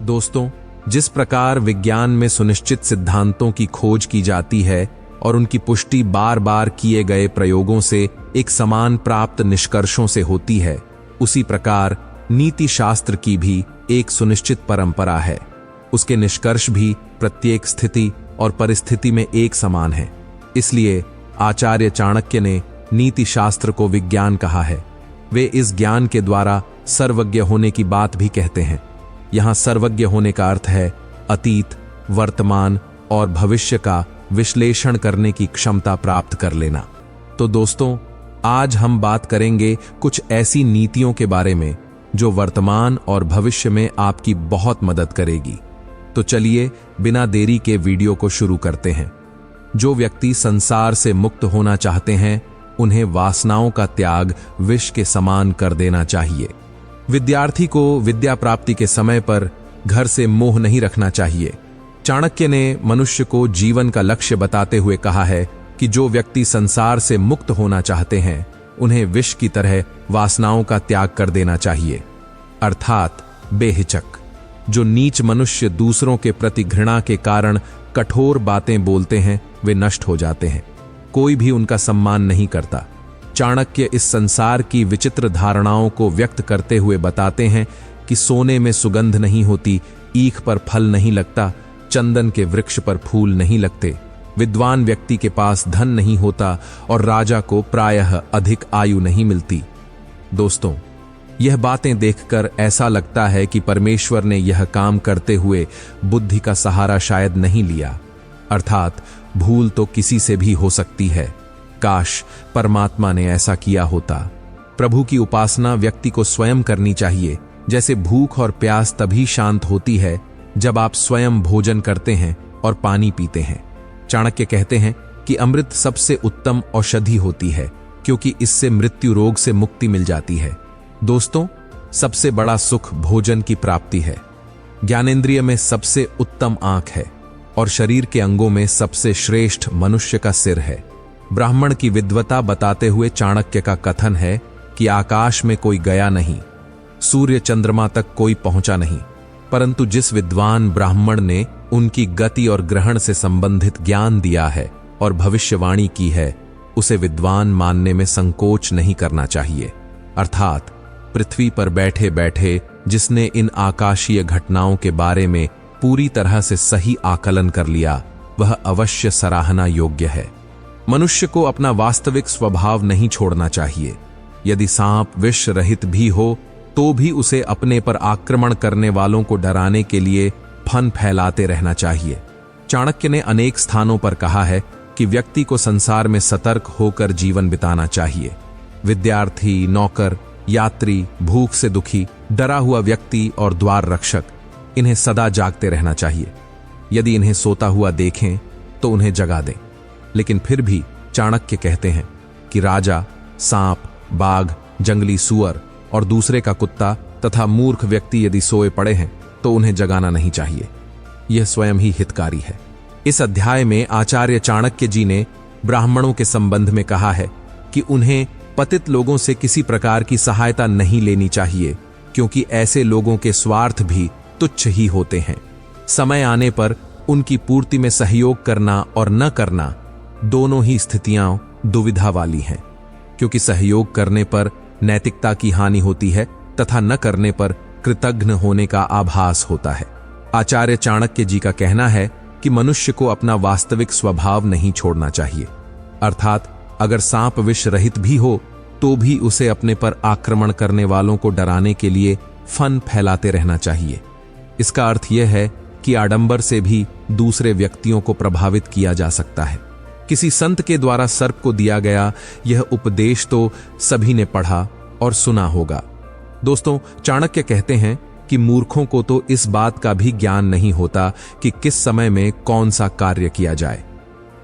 दोस्तों, जिस प्रकार विज्ञान में सुनिश्चित सिद्धांतों की खोज की जाती है और उनकी पुष्टि बार बार किए गए प्रयोगों से एक समान प्राप्त निष्कर्षों से होती है, उसी प्रकार नीति शास्त्र की भी एक सुनिश्चित परंपरा है। उसके निष्कर्ष भी प्रत्येक स्थिति और परिस्थिति में एक समान है। इसलिए आचार्य चाणक्य ने नीति शास्त्र को विज्ञान कहा है। वे इस ज्ञान के द्वारा सर्वज्ञ होने की बात भी कहते हैं। यहाँ सर्वज्ञ होने का अर्थ है अतीत, वर्तमान और भविष्य का विश्लेषण करने की क्षमता प्राप्त कर लेना। तो दोस्तों, आज हम बात करेंगे कुछ ऐसी नीतियों के बारे में जो वर्तमान और भविष्य में आपकी बहुत मदद करेगी। तो चलिए बिना देरी के वीडियो को शुरू करते हैं। जो व्यक्ति संसार से मुक्त होना चाहते हैं, उन्हें वासनाओं का त्याग विष के समान कर देना चाहिए। विद्यार्थी को विद्या प्राप्ति के समय पर घर से मोह नहीं रखना चाहिए। चाणक्य ने मनुष्य को जीवन का लक्ष्य बताते हुए कहा है कि जो व्यक्ति संसार से मुक्त होना चाहते हैं, उन्हें विष की तरह वासनाओं का त्याग कर देना चाहिए, अर्थात बेहिचक। जो नीच मनुष्य दूसरों के प्रति घृणा के कारण कठोर बातें बोलते हैं, वे नष्ट हो जाते हैं। कोई भी उनका सम्मान नहीं करता। चाणक्य इस संसार की विचित्र धारणाओं को व्यक्त करते हुए बताते हैं कि सोने में सुगंध नहीं होती, ईख पर फल नहीं लगता, चंदन के वृक्ष पर फूल नहीं लगते, विद्वान व्यक्ति के पास धन नहीं होता और राजा को प्रायः अधिक आयु नहीं मिलती। दोस्तों, यह बातें देखकर ऐसा लगता है कि परमेश्वर ने यह काम करते हुए बुद्धि का सहारा शायद नहीं लिया, अर्थात भूल तो किसी से भी हो सकती है। काश परमात्मा ने ऐसा किया होता। प्रभु की उपासना व्यक्ति को स्वयं करनी चाहिए। जैसे भूख और प्यास तभी शांत होती है जब आप स्वयं भोजन करते हैं और पानी पीते हैं। चाणक्य कहते हैं कि अमृत सबसे उत्तम औषधि होती है, क्योंकि इससे मृत्यु रोग से मुक्ति मिल जाती है। दोस्तों, सबसे बड़ा सुख भोजन की प्राप्ति है। ज्ञानेंद्रिय में सबसे उत्तम आंख है और शरीर के अंगों में सबसे श्रेष्ठ मनुष्य का सिर है। ब्राह्मण की विद्वता बताते हुए चाणक्य का कथन है कि आकाश में कोई गया नहीं, सूर्य चंद्रमा तक कोई पहुंचा नहीं, परंतु जिस विद्वान ब्राह्मण ने उनकी गति और ग्रहण से संबंधित ज्ञान दिया है और भविष्यवाणी की है, उसे विद्वान मानने में संकोच नहीं करना चाहिए। अर्थात पृथ्वी पर बैठे बैठे जिसने इन आकाशीय घटनाओं के बारे में पूरी तरह से सही आकलन कर लिया, वह अवश्य सराहना योग्य है। मनुष्य को अपना वास्तविक स्वभाव नहीं छोड़ना चाहिए। यदि सांप विष रहित भी हो तो भी उसे अपने पर आक्रमण करने वालों को डराने के लिए फन फैलाते रहना चाहिए। चाणक्य ने अनेक स्थानों पर कहा है कि व्यक्ति को संसार में सतर्क होकर जीवन बिताना चाहिए। विद्यार्थी, नौकर, यात्री, भूख से दुखी, डरा हुआ व्यक्ति और द्वार रक्षक, इन्हें सदा जागते रहना चाहिए। यदि इन्हें सोता हुआ देखें तो उन्हें जगा दें। लेकिन फिर भी चाणक्य कहते हैं कि राजा, सांप, बाघ, जंगली सूअर और दूसरे का कुत्ता तथा मूर्ख व्यक्ति यदि सोए पड़े हैं तो उन्हें जगाना नहीं चाहिए। यह स्वयं ही हितकारी है। इस अध्याय में आचार्य चाणक्य जी ने ब्राह्मणों के संबंध में कहा है कि उन्हें पतित लोगों से किसी प्रकार की सहायता नहीं लेनी चाहिए, क्योंकि ऐसे लोगों के स्वार्थ भी तुच्छ ही होते हैं। समय आने पर उनकी पूर्ति में सहयोग करना और न करना, दोनों ही स्थितियां दुविधा वाली हैं, क्योंकि सहयोग करने पर नैतिकता की हानि होती है तथा न करने पर कृतघ्न होने का आभास होता है। आचार्य चाणक्य जी का कहना है कि मनुष्य को अपना वास्तविक स्वभाव नहीं छोड़ना चाहिए। अर्थात अगर सांप विष रहित भी हो तो भी उसे अपने पर आक्रमण करने वालों को डराने के लिए फन फैलाते रहना चाहिए। इसका अर्थ यह है कि आडंबर से भी दूसरे व्यक्तियों को प्रभावित किया जा सकता है। किसी संत के द्वारा सर्प को दिया गया यह उपदेश तो सभी ने पढ़ा और सुना होगा। दोस्तों, चाणक्य कहते हैं कि मूर्खों को तो इस बात का भी ज्ञान नहीं होता कि किस समय में कौन सा कार्य किया जाए।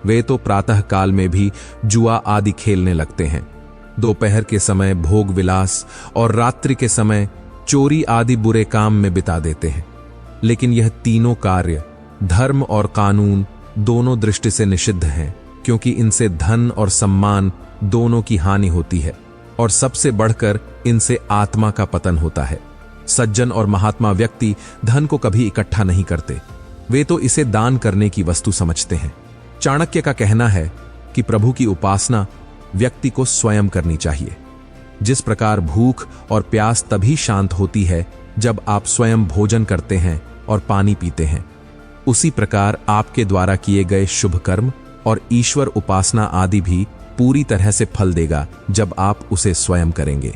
वे तो प्रातः काल में भी जुआ आदि खेलने लगते हैं, दोपहर के समय भोग विलास और रात्रि के समय चोरी आदि बुरे काम में बिता देते हैं। लेकिन यह तीनों कार्य धर्म और कानून दोनों दृष्टि से निषिद्ध हैं, क्योंकि इनसे धन और सम्मान दोनों की हानि होती है और सबसे बढ़कर इनसे आत्मा का पतन होता है। सज्जन और महात्मा व्यक्ति धन को कभी इकट्ठा नहीं करते, वे तो इसे दान करने की वस्तु समझते हैं। चाणक्य का कहना है कि प्रभु की उपासना व्यक्ति को स्वयं करनी चाहिए। जिस प्रकार भूख और प्यास तभी शांत होती है जब आप स्वयं भोजन करते हैं और पानी पीते हैं, उसी प्रकार आपके द्वारा किए गए शुभ कर्म और ईश्वर उपासना आदि भी पूरी तरह से फल देगा जब आप उसे स्वयं करेंगे।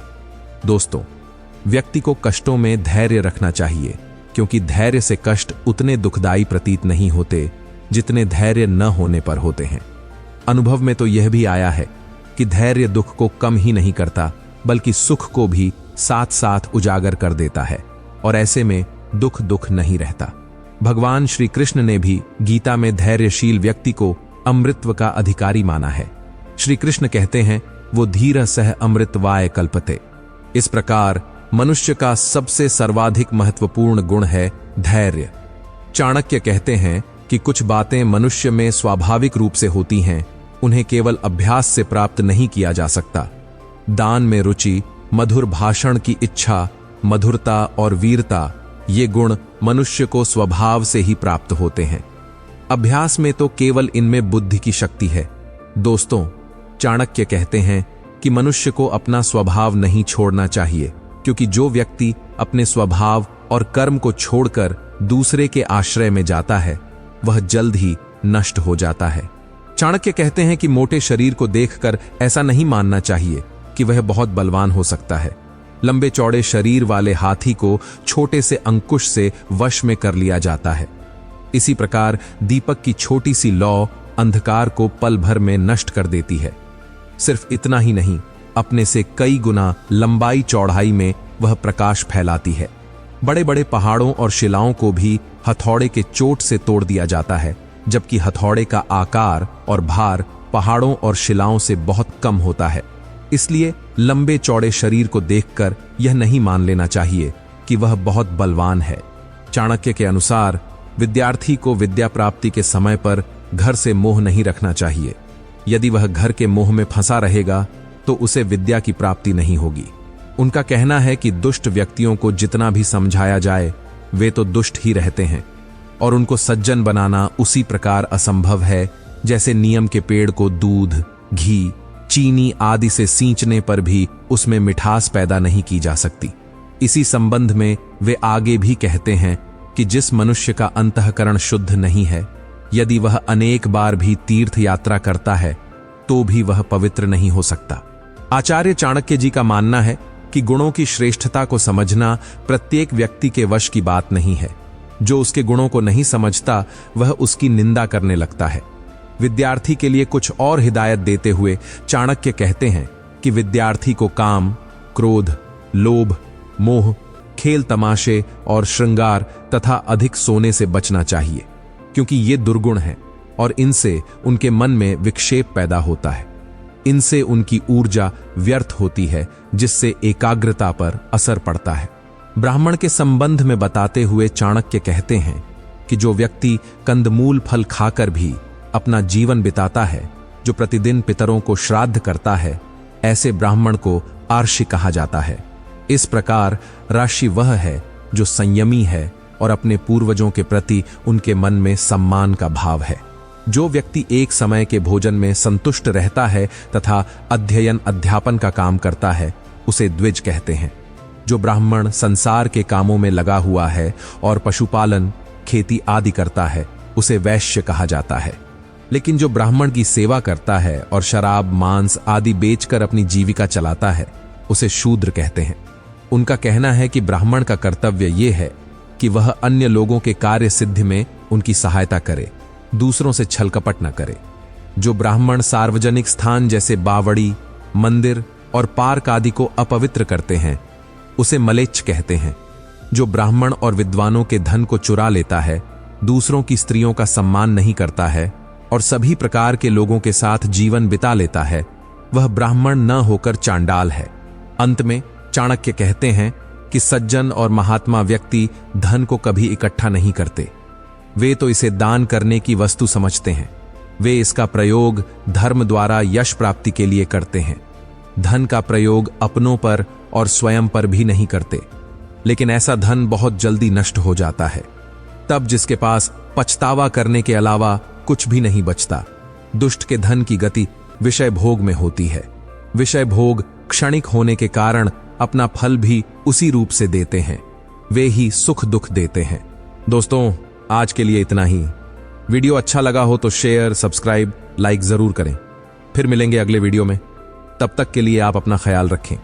दोस्तों, व्यक्ति को कष्टों में धैर्य रखना चाहिए, क्योंकि धैर्य से कष्ट उतने दुखदायी प्रतीत नहीं होते जितने धैर्य न होने पर होते हैं। अनुभव में तो यह भी आया है कि धैर्य दुख को कम ही नहीं करता, बल्कि सुख को भी साथ साथ उजागर कर देता है, और ऐसे में दुख दुख नहीं रहता। भगवान श्री कृष्ण ने भी गीता में धैर्यशील व्यक्ति को अमृतत्व का अधिकारी माना है। श्री कृष्ण कहते हैं, वो धीर सह अमृतवाय कल्पते। इस प्रकार मनुष्य का सबसे सर्वाधिक महत्वपूर्ण गुण है धैर्य। चाणक्य कहते हैं कि कुछ बातें मनुष्य में स्वाभाविक रूप से होती हैं, उन्हें केवल अभ्यास से प्राप्त नहीं किया जा सकता। दान में रुचि, मधुर भाषण की इच्छा, मधुरता और वीरता, ये गुण मनुष्य को स्वभाव से ही प्राप्त होते हैं। अभ्यास में तो केवल इनमें बुद्धि की शक्ति है। दोस्तों, चाणक्य कहते हैं कि मनुष्य को अपना स्वभाव नहीं छोड़ना चाहिए, क्योंकि जो व्यक्ति अपने स्वभाव और कर्म को छोड़कर दूसरे के आश्रय में जाता है, वह जल्द ही नष्ट हो जाता है। चाणक्य कहते हैं कि मोटे शरीर को देखकर ऐसा नहीं मानना चाहिए कि वह बहुत बलवान हो सकता है। लंबे चौड़े शरीर वाले हाथी को छोटे से अंकुश से वश में कर लिया जाता है। इसी प्रकार दीपक की छोटी सी लौ अंधकार को पल भर में नष्ट कर देती है। सिर्फ इतना ही नहीं, अपने से कई गुना लंबाई चौड़ाई में वह प्रकाश फैलाती है। बड़े बड़े पहाड़ों और शिलाओं को भी हथौड़े के चोट से तोड़ दिया जाता है, जबकि हथौड़े का आकार और भार पहाड़ों और शिलाओं से बहुत कम होता है। इसलिए लंबे चौड़े शरीर को देखकर यह नहीं मान लेना चाहिए कि वह बहुत बलवान है। चाणक्य के अनुसार विद्यार्थी को विद्या प्राप्ति के समय पर घर से मोह नहीं रखना चाहिए। यदि वह घर के मोह में फंसा रहेगा तो उसे विद्या की प्राप्ति नहीं होगी। उनका कहना है कि दुष्ट व्यक्तियों को जितना भी समझाया जाए, वे तो दुष्ट ही रहते हैं, और उनको सज्जन बनाना उसी प्रकार असंभव है जैसे नीम के पेड़ को दूध, घी, चीनी आदि से सींचने पर भी उसमें मिठास पैदा नहीं की जा सकती। इसी संबंध में वे आगे भी कहते हैं कि जिस मनुष्य का अंतःकरण शुद्ध नहीं है, यदि वह अनेक बार भी तीर्थ यात्रा करता है तो भी वह पवित्र नहीं हो सकता। आचार्य चाणक्य जी का मानना है कि गुणों की श्रेष्ठता को समझना प्रत्येक व्यक्ति के वश की बात नहीं है। जो उसके गुणों को नहीं समझता, वह उसकी निंदा करने लगता है। विद्यार्थी के लिए कुछ और हिदायत देते हुए चाणक्य कहते हैं कि विद्यार्थी को काम, क्रोध, लोभ, मोह, खेल तमाशे और श्रृंगार तथा अधिक सोने से बचना चाहिए, क्योंकि ये दुर्गुण हैं और इनसे उनके मन में विक्षेप पैदा होता है। इनसे उनकी ऊर्जा व्यर्थ होती है, जिससे एकाग्रता पर असर पड़ता है। ब्राह्मण के संबंध में बताते हुए चाणक्य कहते हैं कि जो व्यक्ति कंदमूल फल खाकर भी अपना जीवन बिताता है, जो प्रतिदिन पितरों को श्राद्ध करता है, ऐसे ब्राह्मण को आर्षि कहा जाता है। इस प्रकार राशि वह है जो संयमी है और अपने पूर्वजों के प्रति उनके मन में सम्मान का भाव है। जो व्यक्ति एक समय के भोजन में संतुष्ट रहता है तथा अध्ययन अध्यापन का काम करता है, उसे द्विज कहते हैं। जो ब्राह्मण संसार के कामों में लगा हुआ है और पशुपालन, खेती आदि करता है, उसे वैश्य कहा जाता है। लेकिन जो ब्राह्मण की सेवा करता है और शराब, मांस आदि बेचकर अपनी जीविका चलाता है, उसे शूद्र कहते हैं। उनका कहना है कि ब्राह्मण का कर्तव्य यह है कि वह अन्य लोगों के कार्य सिद्धि में उनकी सहायता करे, दूसरों से छल कपट न करे। जो ब्राह्मण सार्वजनिक स्थान जैसे बावड़ी, मंदिर और पार्क आदि को अपवित्र करते हैं, उसे मलेच्छ कहते हैं। जो ब्राह्मण और विद्वानों के धन को चुरा लेता है, दूसरों की स्त्रियों का सम्मान नहीं करता है और सभी प्रकार के लोगों के साथ जीवन बिता लेता है, वह ब्राह्मण न होकर चांडाल है। अंत में चाणक्य कहते हैं कि सज्जन और महात्मा व्यक्ति धन को कभी इकट्ठा नहीं करते, वे तो इसे दान करने की वस्तु समझते हैं। वे इसका प्रयोग धर्म द्वारा यश प्राप्ति के लिए करते हैं। धन का प्रयोग अपनों पर और स्वयं पर भी नहीं करते। लेकिन ऐसा धन बहुत जल्दी नष्ट हो जाता है। तब जिसके पास पछतावा करने के अलावा कुछ भी नहीं बचता। दुष्ट के धन की गति विषय भोग में होती है। विषय भोग क्षणिक होने के कारण अपना फल भी उसी रूप से देते हैं। वे ही सुख दुख देते हैं। दोस्तों, आज के लिए इतना ही। वीडियो अच्छा लगा हो तो शेयर, सब्सक्राइब, लाइक जरूर करें। फिर मिलेंगे अगले वीडियो में। तब तक के लिए आप अपना ख्याल रखें।